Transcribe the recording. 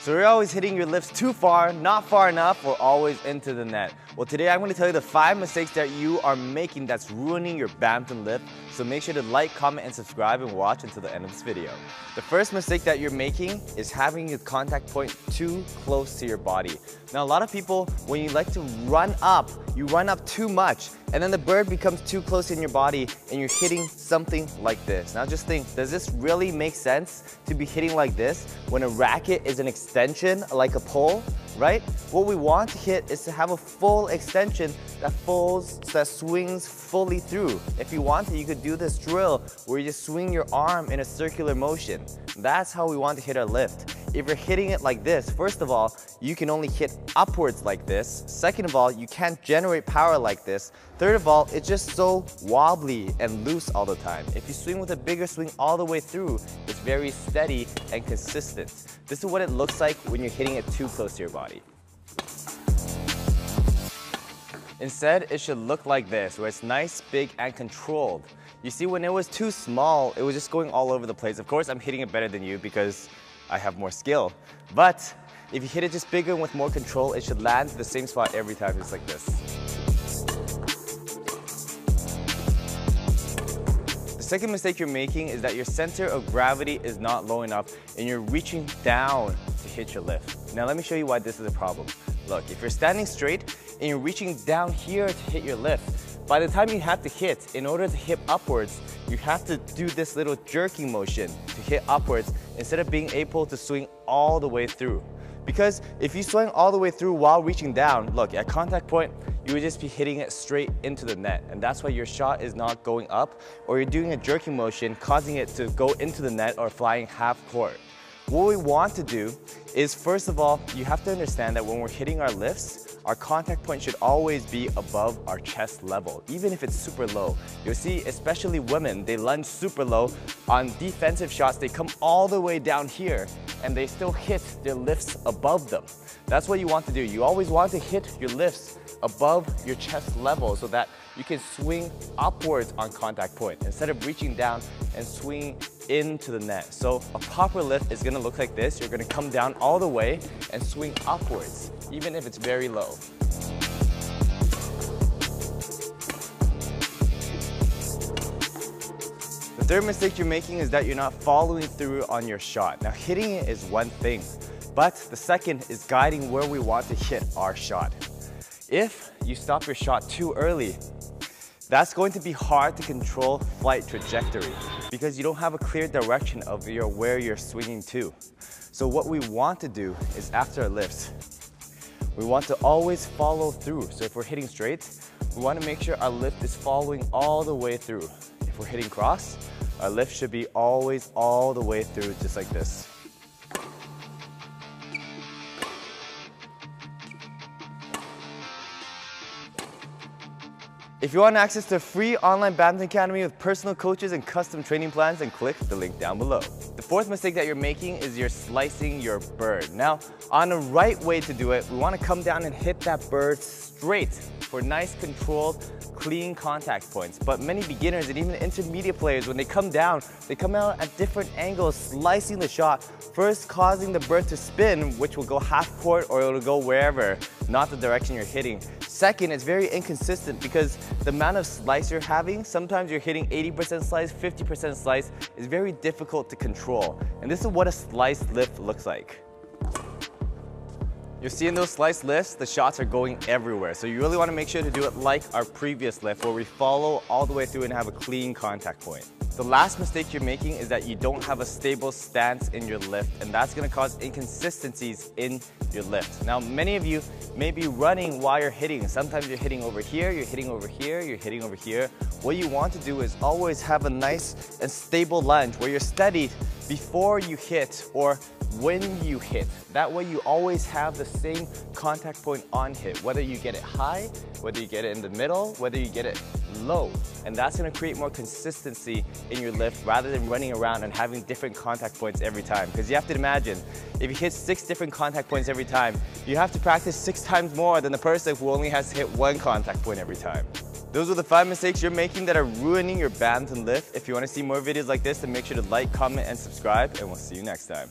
So you're always hitting your lifts too far, not far enough, or always into the net. Well, today I'm going to tell you the 5 mistakes that you are making that's ruining your badminton lift. So make sure to like, comment, and subscribe and watch until the end of this video. The first mistake that you're making is having your contact point too close to your body. Now, a lot of people, when you like to run up, you run up too much, and then the bird becomes too close in your body and you're hitting something like this. Now just think, does this really make sense to be hitting like this when a racket is an extension like a pole, right? What we want to hit is to have a full extension that swings fully through. If you want to, you could do this drill where you just swing your arm in a circular motion. That's how we want to hit our lift. If you're hitting it like this, first of all, you can only hit upwards like this. Second of all, you can't generate power like this. Third of all, it's just so wobbly and loose all the time. If you swing with a bigger swing all the way through, it's very steady and consistent. This is what it looks like when you're hitting it too close to your body. Instead, it should look like this, where it's nice, big, and controlled. You see, when it was too small, it was just going all over the place. Of course, I'm hitting it better than you because I have more skill. But if you hit it just bigger and with more control, it should land to the same spot every time, just like this. The second mistake you're making is that your center of gravity is not low enough and you're reaching down to hit your lift. Now let me show you why this is a problem. Look, if you're standing straight and you're reaching down here to hit your lift, by the time you have to hit, in order to hit upwards, you have to do this little jerking motion to hit upwards instead of being able to swing all the way through. Because if you swing all the way through while reaching down, look, at contact point, you would just be hitting it straight into the net. And that's why your shot is not going up, or you're doing a jerking motion, causing it to go into the net or flying half court. What we want to do is, first of all, you have to understand that when we're hitting our lifts, our contact point should always be above our chest level, even if it's super low. You'll see, especially women, they lunge super low. On defensive shots, they come all the way down here, and they still hit their lifts above them. That's what you want to do. You always want to hit your lifts above your chest level so that you can swing upwards on contact point instead of reaching down and swinging into the net. So a proper lift is going to look like this. You're going to come down all the way and swing upwards, even if it's very low. The third mistake you're making is that you're not following through on your shot. Now, hitting it is one thing, but the second is guiding where we want to hit our shot. If you stop your shot too early, that's going to be hard to control flight trajectory because you don't have a clear direction of where you're swinging to. So what we want to do is, after our lifts, we want to always follow through. So if we're hitting straight, we want to make sure our lift is following all the way through. If we're hitting cross, our lift should be always all the way through, just like this. If you want access to a free online badminton academy with personal coaches and custom training plans, then click the link down below. The fourth mistake that you're making is you're slicing your bird. Now, on a right way to do it, we want to come down and hit that bird straight for nice, controlled, clean contact points. But many beginners and even intermediate players, when they come down, they come out at different angles, slicing the shot, first causing the bird to spin, which will go half court or it'll go wherever, not the direction you're hitting. Second, it's very inconsistent because the amount of slice you're having, sometimes you're hitting 80% slice, 50% slice, is very difficult to control. And this is what a sliced lift looks like. You'll see in those sliced lifts, the shots are going everywhere. So you really want to make sure to do it like our previous lift, where we follow all the way through and have a clean contact point. The last mistake you're making is that you don't have a stable stance in your lift, and that's going to cause inconsistencies in your lift. Now, many of you may be running while you're hitting. Sometimes you're hitting over here, you're hitting over here, you're hitting over here. What you want to do is always have a nice and stable lunge where you're steadied before you hit or when you hit. That way you always have the same contact point on hit, whether you get it high, whether you get it in the middle, whether you get it low. And that's going to create more consistency in your lift rather than running around and having different contact points every time. Because you have to imagine, if you hit 6 different contact points every time, you have to practice 6 times more than the person who only has to hit 1 contact point every time. Those are the 5 mistakes you're making that are ruining your badminton lift. If you want to see more videos like this, then make sure to like, comment, and subscribe, and we'll see you next time.